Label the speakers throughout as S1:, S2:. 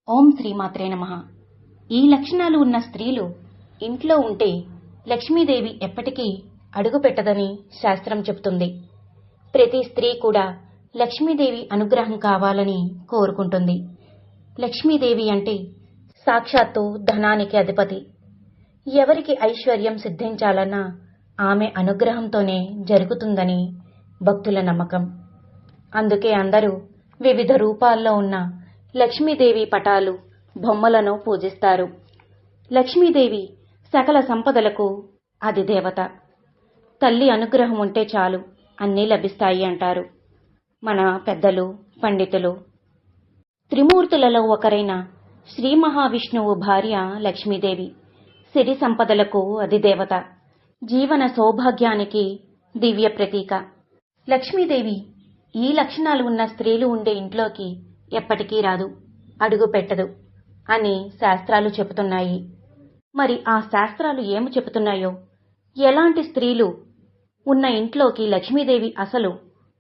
S1: ఓం శ్రీమాత్రే నమః. ఈ లక్షణాలు ఉన్న స్త్రీలు ఇంట్లో ఉంటే లక్ష్మీదేవి ఎప్పటికీ అడుగుపెట్టదని శాస్త్రం చెబుతుంది. ప్రతి స్త్రీ కూడా లక్ష్మీదేవి అనుగ్రహం కావాలని కోరుకుంటుంది. లక్ష్మీదేవి అంటే సాక్షాత్తు ధనానికి అధిపతి. ఎవరికి ఐశ్వర్యం సిద్ధించాలన్నా ఆమె అనుగ్రహంతోనే జరుగుతుందని భక్తుల నమ్మకం. అందుకే అందరూ వివిధ రూపాల్లో ఉన్న లక్ష్మీదేవి పటాలు, బొమ్మలను పూజిస్తారు. లక్ష్మీదేవి సకల సంపదలకు అధిదేవత. తల్లి అనుగ్రహం ఉంటే చాలు అన్నీ లభిస్తాయి అంటారు మన పెద్దలు, పండితులు. త్రిమూర్తులలో ఒకరైన శ్రీ మహావిష్ణువు భార్య లక్ష్మీదేవి. సిరి సంపదలకు అధిదేవత, జీవన సౌభాగ్యానికి దివ్య ప్రతీక. లక్ష్మీదేవి ఈ లక్షణాలు ఉన్న స్త్రీలు ఉండే ఇంట్లోకి ఎప్పటికీ రాదు, అడుగు పెట్టదు అని శాస్త్రాలు చెబుతున్నాయి. మరి ఆ శాస్త్రాలు ఏమి చెబుతున్నాయో, ఎలాంటి స్త్రీలు ఉన్న ఇంట్లోకి లక్ష్మీదేవి అసలు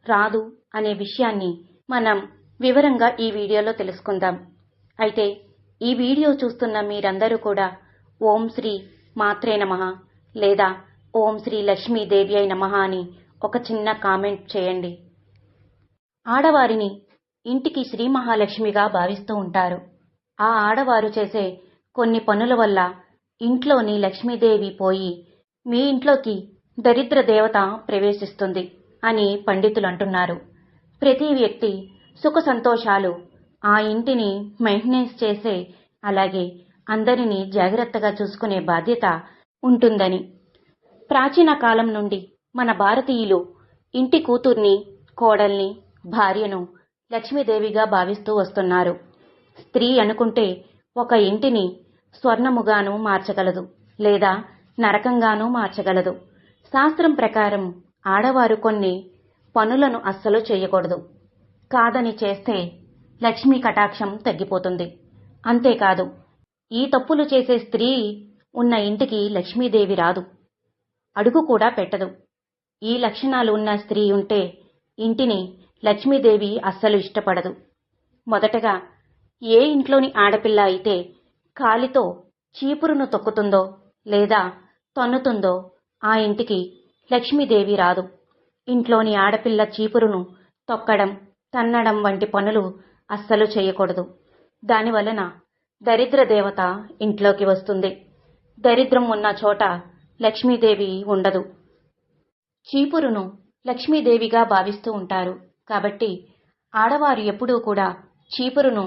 S1: రాదు అనే విషయాన్ని మనం వివరంగా ఈ వీడియోలో తెలుసుకుందాం. అయితే ఈ వీడియో చూస్తున్న మీరందరూ కూడా ఓం శ్రీ మాత్రే నమః లేదా ఓం శ్రీ లక్ష్మీదేవి అయి నమః అని ఒక చిన్న కామెంట్ చేయండి. ఆడవారిని ఇంటికి శ్రీ మహాలక్ష్మిగా భావిస్తూ ఉంటారు. ఆ ఆడవారు చేసే కొన్ని పనుల వల్ల ఇంట్లోని లక్ష్మీదేవి పోయి మీ ఇంట్లోకి దరిద్ర దేవత ప్రవేశిస్తుంది అని పండితులు అంటున్నారు. ప్రతి వ్యక్తి సుఖ సంతోషాలు ఆ ఇంటిని మెయింటెనెన్స్ చేసే, అలాగే అందరినీ జాగ్రత్తగా చూసుకునే బాధ్యత ఉంటుందని. ప్రాచీన కాలం నుండి మన భారతీయులు ఇంటి కూతుర్ని, కోడల్ని, భార్యను లక్ష్మీదేవిగా భావిస్తూ వస్తున్నారు. స్త్రీ అనుకుంటే ఒక ఇంటిని స్వర్ణముగాను మార్చగలదు, లేదా నరకంగానూ మార్చగలదు. శాస్త్రం ప్రకారం ఆడవారు కొన్ని పనులను అస్సలు చేయకూడదు. కాదని చేస్తే లక్ష్మీ కటాక్షం తగ్గిపోతుంది. అంతేకాదు, ఈ తప్పులు చేసే స్త్రీ ఉన్న ఇంటికి లక్ష్మీదేవి రాదు, అడుగు కూడా పెట్టదు. ఈ లక్షణాలు ఉన్న స్త్రీ ఉంటే ఇంటిని లక్ష్మీదేవి అస్సలు ఇష్టపడదు. మొదటగా, ఏ ఇంట్లోని ఆడపిల్ల అయితే కాలితో చీపురును తొక్కుతుందో లేదా తన్నుతుందో ఆ ఇంటికి లక్ష్మీదేవి రాదు. ఇంట్లోని ఆడపిల్ల చీపురును తొక్కడం, తన్నడం వంటి పనులు అస్సలు చేయకూడదు. దానివలన దరిద్ర దేవత ఇంట్లోకి వస్తుంది. దరిద్రం ఉన్న చోట లక్ష్మీదేవి ఉండదు. చీపురును లక్ష్మీదేవిగా భావిస్తూ ఉంటారు కాబట్టి ఆడవారు ఎప్పుడూ కూడా చీపురును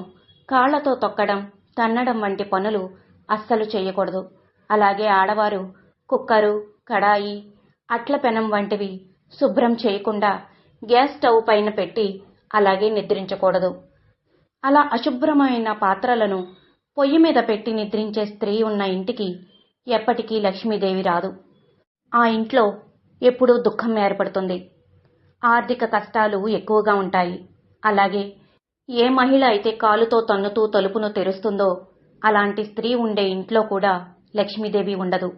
S1: కాళ్లతో తొక్కడం, తన్నడం వంటి పనులు అస్సలు చేయకూడదు. అలాగే ఆడవారు కుక్కరు, కడాయి, అట్ల పెనం వంటివి శుభ్రం చేయకుండా గ్యాస్ స్టవ్ పైన పెట్టి అలాగే నిద్రించకూడదు. అలా అశుభ్రమైన పాత్రలను పొయ్యి మీద పెట్టి నిద్రించే స్త్రీ ఉన్న ఇంటికి ఎప్పటికీ లక్ష్మీదేవి రాదు. ఆ ఇంట్లో ఎప్పుడూ దుఃఖం ఏర్పడుతుంది. ఆర్థిక కష్టాలు ఎక్కువగా ఉంటాయి. అలాగే ఏ మహిళ అయితే కాలుతో తన్నుతూ తలుపును తెరుస్తుందో అలాంటి స్త్రీ ఉండే ఇంట్లో కూడా లక్ష్మీదేవి ఉండదు.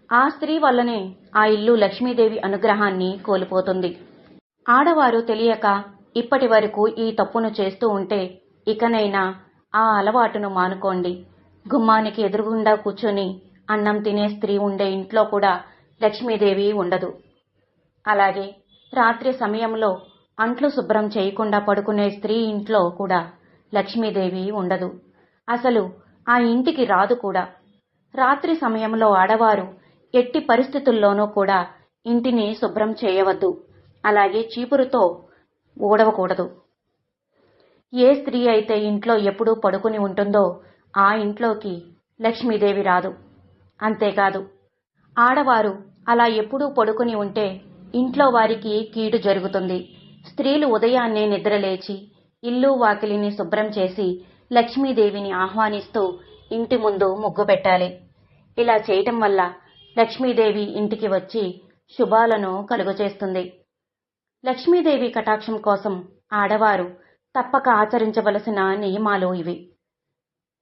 S1: ఆ స్త్రీ వల్లనే ఆ ఇల్లు లక్ష్మీదేవి అనుగ్రహాన్ని కోల్పోతుంది. ఆడవారు తెలియక ఇప్పటి వరకు ఈ తప్పును చేస్తూ ఉంటే ఇకనైనా ఆ అలవాటును మానుకోండి. గుమ్మానికి ఎదురుగుండా కూర్చొని అన్నం తినే స్త్రీ ఉండే ఇంట్లో కూడా లక్ష్మీదేవి ఉండదు. అలాగే రాత్రి సమయంలో అంట్లు శుభ్రం చేయకుండా పడుకునే స్త్రీ ఇంట్లో కూడా లక్ష్మీదేవి ఉండదు. అసలు ఆ ఇంటికి రాదు కూడా. రాత్రి సమయంలో ఆడవారు ఎట్టి పరిస్థితుల్లోనూ కూడా ఇంటిని శుభ్రం చేయవద్దు. అలాగే చీపురుతో ఊడవకూడదు. ఏ స్త్రీ అయితే ఇంట్లో ఎప్పుడూ పడుకుని ఉంటుందో ఆ ఇంట్లోకి లక్ష్మీదేవి రాదు. అంతేకాదు, ఆడవారు అలా ఎప్పుడూ పడుకుని ఉంటే ఇంట్లో వారికి కీడు జరుగుతుంది. స్త్రీలు ఉదయాన్నే నిద్రలేచి ఇల్లు వాకిలిని శుభ్రం చేసి లక్ష్మీదేవిని ఆహ్వానిస్తూ ఇంటి ముందు ముగ్గు పెట్టాలి. ఇలా చేయటం వల్ల లక్ష్మీదేవి ఇంటికి వచ్చి శుభాలను కలుగజేస్తుంది. లక్ష్మీదేవి కటాక్షం కోసం ఆడవారు తప్పక ఆచరించవలసిన నియమాలు ఇవి.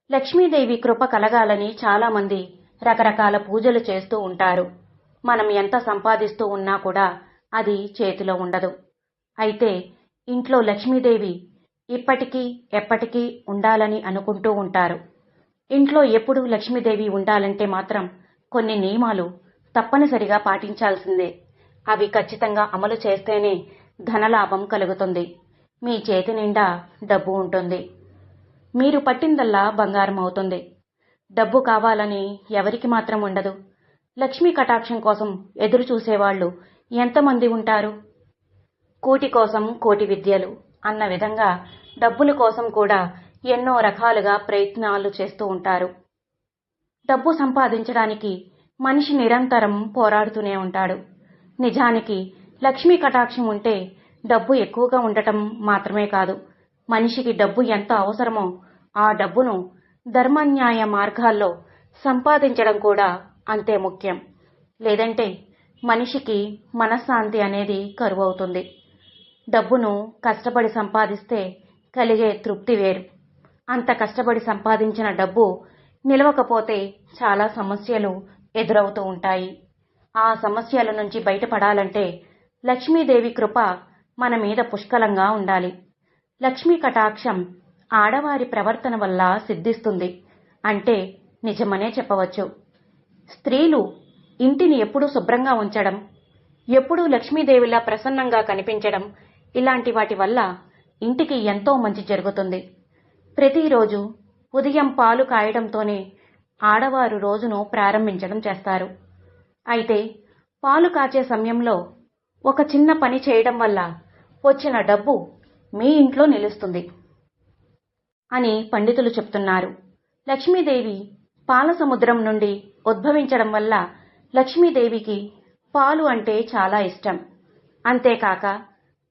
S1: లక్ష్మీదేవి కృప కలగాలని చాలామంది రకరకాల పూజలు చేస్తూ ఉంటారు. మనం ఎంత సంపాదిస్తూ ఉన్నా కూడా అది చేతిలో ఉండదు. అయితే ఇంట్లో లక్ష్మీదేవి ఇప్పటికీ ఎప్పటికీ ఉండాలని అనుకుంటూ ఉంటారు. ఇంట్లో ఎప్పుడూ లక్ష్మీదేవి ఉండాలంటే మాత్రం కొన్ని నియమాలు తప్పనిసరిగా పాటించాల్సిందే. అవి ఖచ్చితంగా అమలు చేస్తేనే ధనలాభం కలుగుతుంది. మీ చేతి నిండా డబ్బు ఉంటుంది. మీరు పట్టిందల్లా బంగారం అవుతుంది. డబ్బు కావాలని ఎవరికి మాత్రం ఉండదు. లక్ష్మీ కటాక్షం కోసం ఎదురు చూసేవాళ్లు ఎంతమంది ఉంటారు? కూటి కోసం కోటి విద్యలు అన్న విధంగా డబ్బుల కోసం కూడా ఎన్నో రకాలుగా ప్రయత్నాలు చేస్తూ ఉంటారు. డబ్బు సంపాదించడానికి మనిషి నిరంతరం పోరాడుతూనే ఉంటాడు. నిజానికి లక్ష్మీ కటాక్షం ఉంటే డబ్బు ఎక్కువగా ఉండటం మాత్రమే కాదు, మనిషికి డబ్బు ఎంత అవసరమో ఆ డబ్బును ధర్మన్యాయ మార్గాల్లో సంపాదించడం కూడా అంతే ముఖ్యం. లేదంటే మనిషికి మనశ్శాంతి అనేది కరువవుతుంది. డబ్బును కష్టపడి సంపాదిస్తే కలిగే తృప్తి వేరు. అంత కష్టపడి సంపాదించిన డబ్బు నిలవకపోతే చాలా సమస్యలు ఎదురవుతూ ఉంటాయి. ఆ సమస్యల నుంచి బయటపడాలంటే లక్ష్మీదేవి కృప మన మీద పుష్కలంగా ఉండాలి. లక్ష్మీ కటాక్షం ఆడవారి ప్రవర్తన వల్ల సిద్ధిస్తుంది అంటే నిజమనే చెప్పవచ్చు. స్త్రీలు ఇంటిని ఎప్పుడూ శుభ్రంగా ఉంచడం, ఎప్పుడూ లక్ష్మీదేవిలా ప్రసన్నంగా కనిపించడం, ఇలాంటి వాటి వల్ల ఇంటికి ఎంతో మంచి జరుగుతుంది. ప్రతిరోజు ఉదయం పాలు కాయడంతోనే ఆడవారు రోజును ప్రారంభించడం చేస్తారు. అయితే పాలు కాచే సమయంలో ఒక చిన్న పని చేయడం వల్ల వచ్చిన డబ్బు మీ ఇంట్లో నిలుస్తుంది అని పండితులు చెప్తున్నారు. లక్ష్మీదేవి పాల సముద్రం నుండి ఉద్భవించడం వల్ల లక్ష్మీదేవికి పాలు అంటే చాలా ఇష్టం. అంతేకాక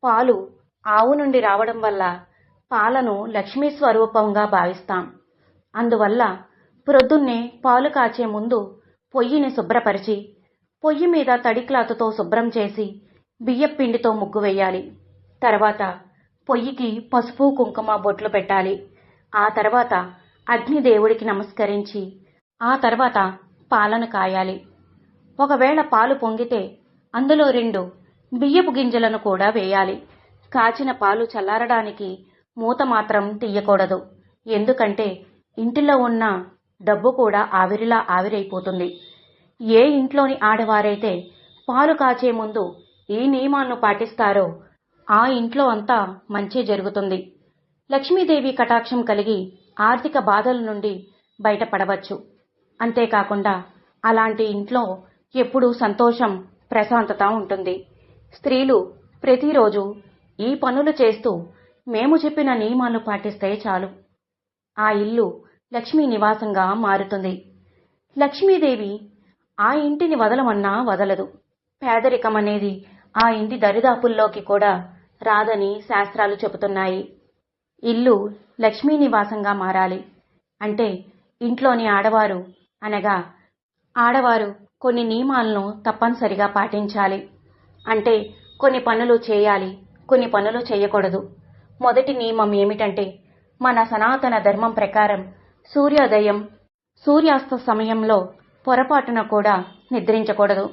S1: పాలు ఆవు నుండి రావడం వల్ల పాలను లక్ష్మీ స్వరూపంగా భావిస్తాం. అందువల్ల ప్రొద్దున్నే పాలు కాచే ముందు పొయ్యిని శుభ్రపరిచి పొయ్యి మీద తడి క్లాతుతో శుభ్రం చేసి బియ్యపిండితో ముగ్గు వేయాలి. తర్వాత పొయ్యికి పసుపు కుంకుమ బొట్లు పెట్టాలి. ఆ తర్వాత అగ్నిదేవుడికి నమస్కరించి ఆ తర్వాత పాలను కాయాలి. ఒకవేళ పాలు పొంగితే అందులో 2 బియ్యపు గింజలను కూడా వేయాలి. కాచిన పాలు చల్లారడానికి మూత మాత్రం తీయకూడదు. ఎందుకంటే ఇంటిలో ఉన్న డబ్బు కూడా ఆవిరిలా ఆవిరైపోతుంది. ఏ ఇంట్లోని ఆడవారైతే పాలు కాచే ముందు ఈ నియమాలను పాటిస్తారో ఆ ఇంట్లో అంతా మంచి జరుగుతుంది. లక్ష్మీదేవి కటాక్షం కలిగి ఆర్థిక బాధల నుండి బయటపడవచ్చు. అంతేకాకుండా అలాంటి ఇంట్లో ఎప్పుడూ సంతోషం, ప్రశాంతత ఉంటుంది. స్త్రీలు ప్రతిరోజు ఈ పనులు చేస్తూ మేము చెప్పిన నియమాలు పాటిస్తే చాలు, ఆ ఇల్లు లక్ష్మీ నివాసంగా మారుతుంది. లక్ష్మీదేవి ఆ ఇంటిని వదలమన్నా వదలదు. పేదరికం అనేది ఆ ఇంటి దరిదాపుల్లోకి కూడా రాదని శాస్త్రాలు చెబుతున్నాయి. ఇల్లు లక్ష్మీ నివాసంగా మారాలి అంటే ఇంట్లోని ఆడవారు అనగా ఆడవారు కొన్ని నియమాలను తప్పనిసరిగా పాటించాలి. అంటే కొన్ని పనులు చేయాలి, కొన్ని పనులు చేయకూడదు. మొదటి నియమం ఏమిటంటే మన సనాతన ధర్మం ప్రకారం సూర్యోదయం, సూర్యాస్త సమయంలో పొరపాటున కూడా నిద్రించకూడదు.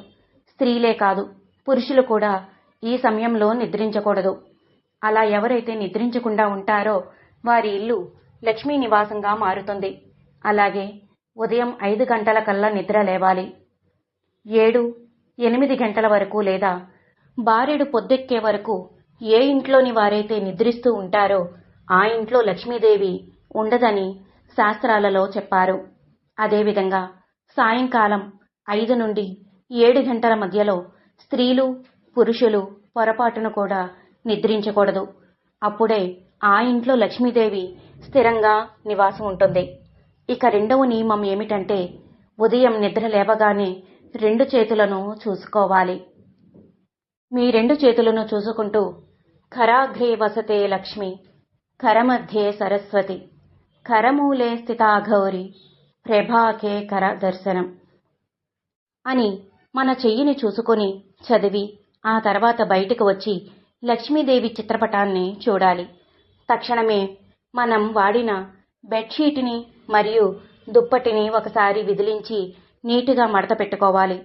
S1: స్త్రీలే కాదు, పురుషులు కూడా ఈ సమయంలో నిద్రించకూడదు. అలా ఎవరైతే నిద్రించకుండా ఉంటారో వారి ఇల్లు లక్ష్మీ నివాసంగా మారుతుంది. అలాగే ఉదయం 5 గంటల కల్లా నిద్ర లేవాలి. 7-8 గంటల వరకు లేదా బారెడు పొద్దెక్కే వరకు ఏ ఇంట్లోని వారైతే నిద్రిస్తూ ఉంటారో ఆ ఇంట్లో లక్ష్మీదేవి ఉండదని శాస్త్రాలలో చెప్పారు. అదేవిధంగా సాయంకాలం 5 నుండి 7 గంటల మధ్యలో స్త్రీలు, పురుషులు పొరపాటును కూడా నిద్రించకూడదు. అప్పుడే ఆ ఇంట్లో లక్ష్మీదేవి స్థిరంగా నివాసం ఉంటుంది. ఇక రెండవ నియమం ఏమిటంటే ఉదయం నిద్ర లేవగానే 2 చేతులను చూసుకోవాలి. మీ 2 చేతులను చూసుకుంటూ కరాగ్రే వసతే లక్ష్మి, కరమధ్యే సరస్వతి, కరమూలే స్థితా గౌరి, ప్రభాకే కర దర్శనం అని మన చెయ్యిని చూసుకొని చదివి ఆ తర్వాత బయటకు వచ్చి లక్ష్మీదేవి చిత్రపటాన్ని చూడాలి. తక్షణమే మనం వాడిన బెడ్షీట్ని మరియు దుప్పటిని ఒకసారి విదిలించి నీటుగా మడత పెట్టుకోవాలి.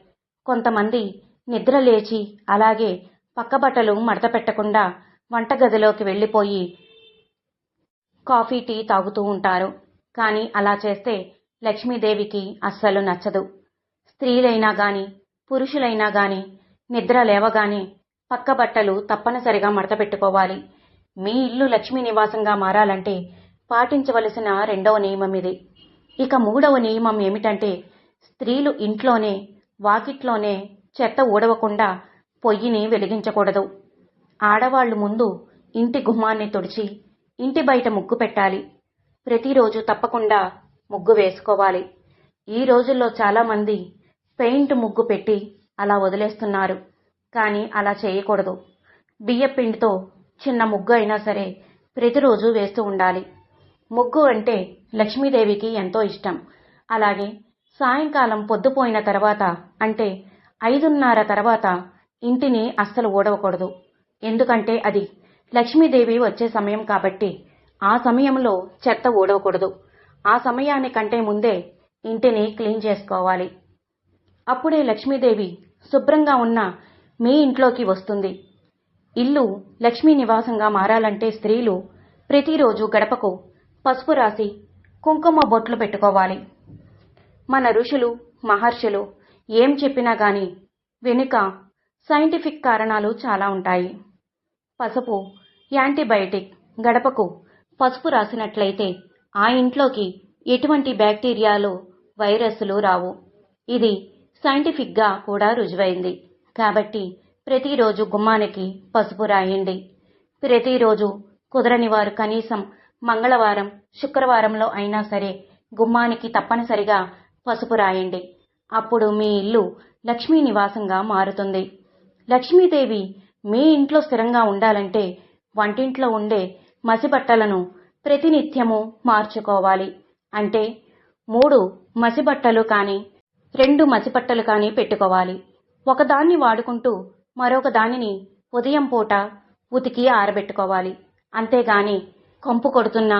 S1: కొంతమంది నిద్ర లేచి అలాగే పక్క బట్టలు మడత పెట్టకుండా వంటగదిలోకి వెళ్ళిపోయి కాఫీ టీ తాగుతూ ఉంటారు. కానీ అలా చేస్తే లక్ష్మీదేవికి అస్సలు నచ్చదు. స్త్రీలైనా గాని పురుషులైనా గాని నిద్ర లేవగానే పక్క బట్టలు తప్పనిసరిగా మడతపెట్టుకోవాలి. మీ ఇల్లు లక్ష్మీ నివాసంగా మారాలంటే పాటించవలసిన రెండవ నియమం ఇది. ఇక మూడవ నియమం ఏమిటంటే, స్త్రీలు ఇంట్లోనే వాకిట్లోనే చెత్త ఊడవకుండా పొయ్యిని వెలిగించకూడదు. ఆడవాళ్లు ముందు ఇంటి గుమ్మాన్ని తుడిచి ఇంటి బయట ముగ్గు పెట్టాలి. ప్రతిరోజు తప్పకుండా ముగ్గు వేసుకోవాలి. ఈ రోజుల్లో చాలామంది పెయింట్ ముగ్గు పెట్టి అలా వదిలేస్తున్నారు. కానీ అలా చేయకూడదు. బియ్యపిండితో చిన్న ముగ్గు అయినా సరే ప్రతిరోజు వేస్తూ ఉండాలి. ముగ్గు అంటే లక్ష్మీదేవికి ఎంతో ఇష్టం. అలాగే సాయంకాలం పొద్దుపోయిన తర్వాత అంటే 5:30 తర్వాత ఇంటిని అస్సలు ఊడవకూడదు. ఎందుకంటే అది లక్ష్మీదేవి వచ్చే సమయం కాబట్టి ఆ సమయంలో చెత్త ఊడవకూడదు. ఆ సమయానికంటే ముందే ఇంటిని క్లీన్ చేసుకోవాలి. అప్పుడే లక్ష్మీదేవి శుభ్రంగా ఉన్న మీ ఇంట్లోకి వస్తుంది. ఇల్లు లక్ష్మీ నివాసంగా మారాలంటే స్త్రీలు ప్రతిరోజు గడపకు పసుపు రాసి కుంకుమ బొట్లు పెట్టుకోవాలి. మన ఋషులు మహర్షులు ఏం చెప్పినా గాని వెనుక సైంటిఫిక్ కారణాలు చాలా ఉంటాయి. పసుపు యాంటీబయాటిక్. గడపకు పసుపు రాసినట్లయితే ఆ ఇంట్లోకి ఎటువంటి బ్యాక్టీరియాలు వైరస్లు రావు. ఇది సైంటిఫిక్గా కూడా రుజువైంది. కాబట్టి ప్రతిరోజు గుమ్మానికి పసుపు రాయండి. ప్రతిరోజు కుదరని వారు కనీసం మంగళవారం శుక్రవారంలో అయినా సరే గుమ్మానికి తప్పనిసరిగా పసుపు రాయండి. అప్పుడు మీ ఇల్లు లక్ష్మీ నివాసంగా మారుతుంది. లక్ష్మీదేవి మీ ఇంట్లో స్థిరంగా ఉండాలంటే వంటింట్లో ఉండే మసిబట్టలను ప్రతినిత్యము మార్చుకోవాలి. అంటే 3 మసిబట్టలు కానీ 2 మసిబట్టలు కానీ పెట్టుకోవాలి. ఒకదాన్ని వాడుకుంటూ మరొక దానిని ఉదయం పూట ఉతికి ఆరబెట్టుకోవాలి. అంతేగాని కంపు కొడుతున్న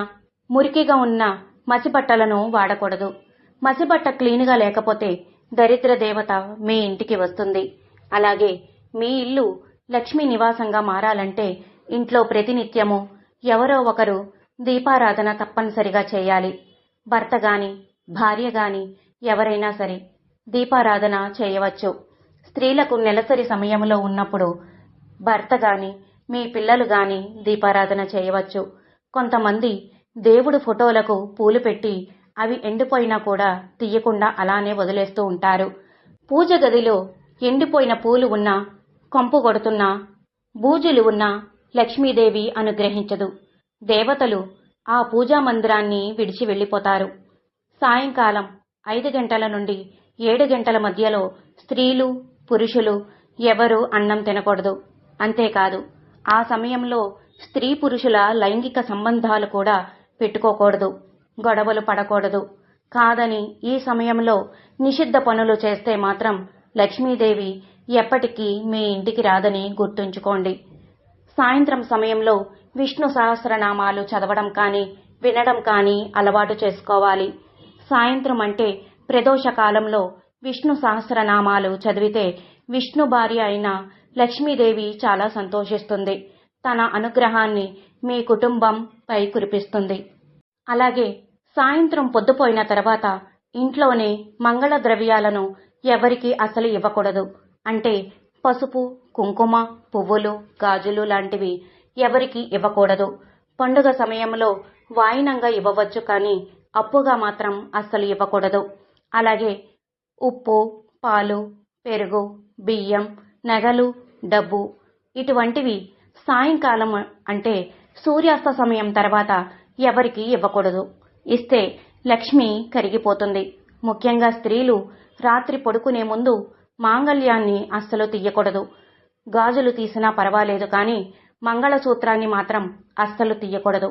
S1: మురికిగా ఉన్న మసిబట్టలను వాడకూడదు. మసిబట్ట క్లీన్గా లేకపోతే దరిద్ర దేవత మీ ఇంటికి వస్తుంది. అలాగే మీ ఇల్లు లక్ష్మీ నివాసంగా మారాలంటే ఇంట్లో ప్రతినిత్యము ఎవరో ఒకరు దీపారాధన తప్పనిసరిగా చేయాలి. భర్త గాని భార్య గాని ఎవరైనా సరే దీపారాధన చేయవచ్చు. స్త్రీలకు నెలసరి సమయంలో ఉన్నప్పుడు భర్త గాని మీ పిల్లలు గాని దీపారాధన చేయవచ్చు. కొంతమంది దేవుడు ఫోటోలకు పూలు పెట్టి అవి ఎండిపోయినా కూడా తీయకుండా అలానే వదిలేస్తూ ఉంటారు. పూజ గదిలో ఎండిపోయిన పూలు ఉన్నా కంపు కొడుతున్నా బూజులు ఉన్నా లక్ష్మీదేవి అనుగ్రహించదు. దేవతలు ఆ పూజా మందిరాన్ని విడిచి వెళ్ళిపోతారు. సాయంకాలం 5 గంటల నుండి 7 గంటల మధ్యలో స్త్రీలు పురుషులు ఎవరూ అన్నం తినకూడదు. అంతేకాదు ఆ సమయంలో స్త్రీ పురుషుల లైంగిక సంబంధాలు కూడా పెట్టుకోకూడదు. గొడవలు పడకూడదు. కాదని ఈ సమయంలో నిషిద్ధ పనులు చేస్తే మాత్రం లక్ష్మీదేవి ఎప్పటికీ మీ ఇంటికి రాదని గుర్తుంచుకోండి. సాయంత్రం సమయంలో విష్ణు సహస్రనామాలు చదవడం కానీ వినడం కానీ అలవాటు చేసుకోవాలి. సాయంత్రం అంటే ప్రదోష కాలంలో విష్ణు సహస్రనామాలు చదివితే విష్ణు భార్య అయిన లక్ష్మీదేవి చాలా సంతోషిస్తుంది. తన అనుగ్రహాన్ని మీ కుటుంబంపై కురిపిస్తుంది. అలాగే సాయంత్రం పొద్దుపోయిన తర్వాత ఇంట్లోనే మంగళ ద్రవ్యాలను ఎవరికీ అసలు ఇవ్వకూడదు. అంటే పసుపు కుంకుమ పువ్వులు గాజులు లాంటివి ఎవరికీ ఇవ్వకూడదు. పండుగ సమయంలో వాయినంగా ఇవ్వవచ్చు కానీ అప్పుగా మాత్రం అస్సలు ఇవ్వకూడదు. అలాగే ఉప్పు పాలు పెరుగు బియ్యం నగలు డబ్బు ఇటువంటివి సాయంకాలం అంటే సూర్యాస్త సమయం తర్వాత ఎవరికీ ఇవ్వకూడదు. ఇస్తే లక్ష్మి కరిగిపోతుంది. ముఖ్యంగా స్త్రీలు రాత్రి పడుకునే ముందు మాంగళ్యాన్ని అస్సలు తీయకూడదు. గాజులు తీసినా పర్వాలేదు కానీ మంగళసూత్రాన్ని మాత్రం అస్సలు తీయకూడదు.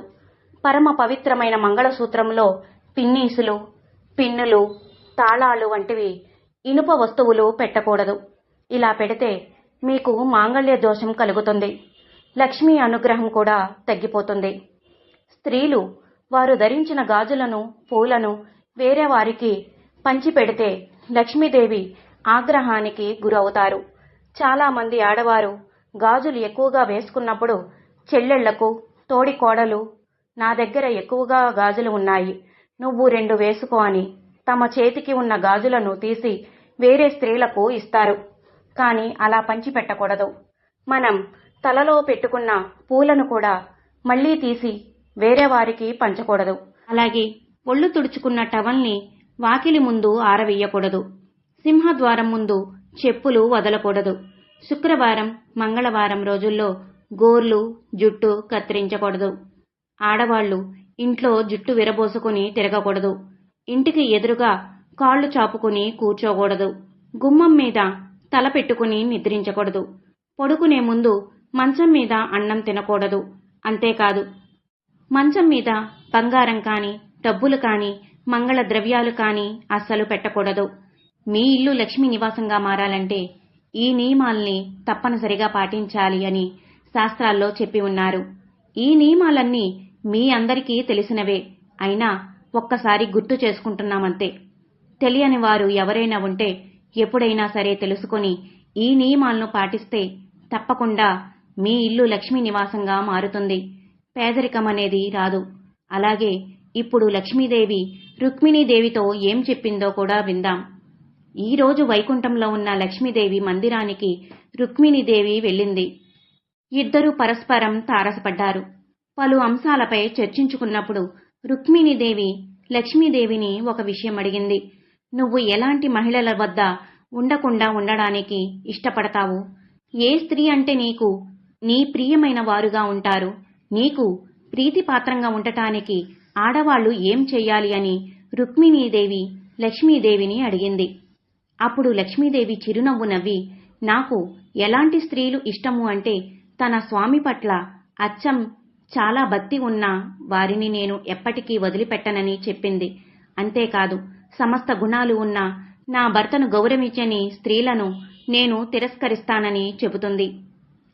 S1: పరమ పవిత్రమైన మంగళసూత్రంలో పిన్నీసులు పిన్నులు తాళాలు వంటివి ఇనుప వస్తువులు పెట్టకూడదు. ఇలా పెడితే మీకు మాంగళ్య దోషం కలుగుతుంది. లక్ష్మీ అనుగ్రహం కూడా తగ్గిపోతుంది. స్త్రీలు వారు ధరించిన గాజులను పూలను వేరే వారికి పంచిపెడితే లక్ష్మీదేవి ఆగ్రహానికి గురవుతారు. చాలామంది ఆడవారు గాజులు ఎక్కువగా వేసుకున్నప్పుడు చెల్లెళ్లకు తోడి కోడలు నా దగ్గర ఎక్కువగా గాజులు ఉన్నాయి, నువ్వు 2 వేసుకో అని తమ చేతికి ఉన్న గాజులను తీసి వేరే స్త్రీలకు ఇస్తారు. కానీ అలా పంచిపెట్టకూడదు. మనం తలలో పెట్టుకున్న పూలను కూడా మళ్లీ తీసి వేరే వారికి పంచకూడదు. అలాగే ఒళ్ళు తుడుచుకున్న టవల్ని వాకిలి ముందు ఆరవేయకూడదు. సింహద్వారం ముందు చెప్పులు వదలకూడదు. శుక్రవారం, మంగళవారం రోజుల్లో గోర్లు, జుట్టు కత్తిరించకూడదు. ఆడవాళ్లు ఇంట్లో జుట్టు విరబోసుకుని తిరగకూడదు. ఇంటికి ఎదురుగా కాళ్లు చాపుకుని కూర్చోకూడదు. గుమ్మం మీద తల పెట్టుకుని నిద్రించకూడదు. పడుకునే ముందు మంచం మీద అన్నం తినకూడదు. అంతేకాదు, మంచం మీద బంగారం కాని, డబ్బులు కాని, మంగళ ద్రవ్యాలు కాని అస్సలు పెట్టకూడదు. మీ ఇల్లు లక్ష్మీ నివాసంగా మారాలంటే ఈ నియమాల్ని తప్పనిసరిగా పాటించాలి అని శాస్త్రాల్లో చెప్పి ఉన్నారు. ఈ నియమాలన్నీ మీ అందరికీ తెలిసినవే, అయినా ఒక్కసారి గుర్తు చేసుకుంటున్నామంతే. తెలియని వారు ఎవరైనా ఉంటే ఎప్పుడైనా సరే తెలుసుకొని ఈ నియమాలను పాటిస్తే తప్పకుండా మీ ఇల్లు లక్ష్మీ నివాసంగా మారుతుంది. పేదరికం అనేది రాదు. అలాగే ఇప్పుడు లక్ష్మీదేవి రుక్మిణీదేవితో ఏం చెప్పిందో కూడా విందాం. ఈ రోజు వైకుంఠంలో ఉన్న లక్ష్మీదేవి మందిరానికి రుక్మిణీదేవి వెళ్ళింది. ఇద్దరూ పరస్పరం తారసపడ్డారు. పలు అంశాలపై చర్చించుకున్నప్పుడు రుక్మిణీదేవి లక్ష్మీదేవిని ఒక విషయం అడిగింది. నువ్వు ఎలాంటి మహిళల వద్ద ఉండకుండా ఉండడానికి ఇష్టపడతావు? ఏ స్త్రీ అంటే నీకు నీ ప్రియమైన వారుగా ఉంటారు? నీకు ప్రీతిపాత్రంగా ఉండటానికి ఆడవాళ్లు ఏం చెయ్యాలి అని రుక్మిణీదేవి లక్ష్మీదేవిని అడిగింది. అప్పుడు లక్ష్మీదేవి చిరునవ్వు నవ్వి, నాకు ఎలాంటి స్త్రీలు ఇష్టము అంటే తన స్వామి పట్ల అచ్చం చాలా భక్తి ఉన్న వారిని నేను ఎప్పటికీ వదిలిపెట్టనని చెప్పింది. అంతేకాదు, సమస్త గుణాలు ఉన్న నా భర్తను గౌరవించని స్త్రీలను నేను తిరస్కరిస్తానని చెబుతుంది.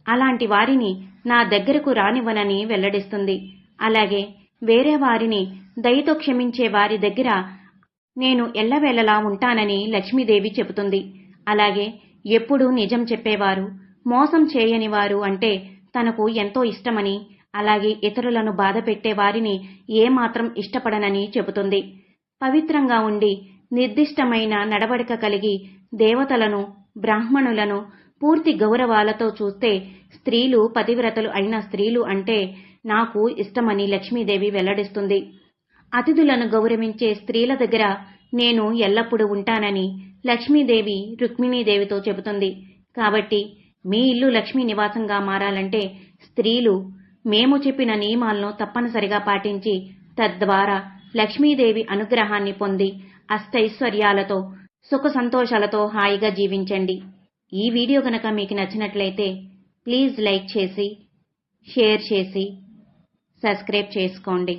S1: అలాంటి వారిని నా దగ్గరకు రానివ్వనని వెల్లడిస్తుంది. అలాగే వేరే వారిని దయతో క్షమించే వారి దగ్గర నేను ఎల్లవేళలా ఉంటానని లక్ష్మీదేవి చెబుతుంది. అలాగే ఎప్పుడూ నిజం చెప్పేవారు, మోసం చేయని వారు అంటే తనకు ఎంతో ఇష్టమని, అలాగే ఇతరులను బాధ పెట్టే వారిని ఏమాత్రం ఇష్టపడనని చెబుతుంది. పవిత్రంగా ఉండి నిర్దిష్టమైన నడవడిక కలిగి దేవతలను, బ్రాహ్మణులను పూర్తి గౌరవాలతో చూస్తే స్త్రీలు పతివ్రతలు అయిన స్త్రీలు అంటే నాకు ఇష్టమని లక్ష్మీదేవి వెల్లడిస్తుంది. అతిథులను గౌరవించే స్త్రీల దగ్గర నేను ఎల్లప్పుడూ ఉంటానని లక్ష్మీదేవి రుక్మిణీదేవితో చెబుతుంది. కాబట్టి మీ ఇల్లు లక్ష్మీ నివాసంగా మారాలంటే స్త్రీలు మేము చెప్పిన నియమాలను తప్పనిసరిగా పాటించి తద్వారా లక్ష్మీదేవి అనుగ్రహాన్ని పొంది అష్టైశ్వర్యాలతో సుఖ సంతోషాలతో హాయిగా జీవించండి. ఈ వీడియో గనక మీకు నచ్చినట్లయితే ప్లీజ్ లైక్ చేసి, షేర్ చేసి, సబ్స్క్రైబ్ చేసుకోండి.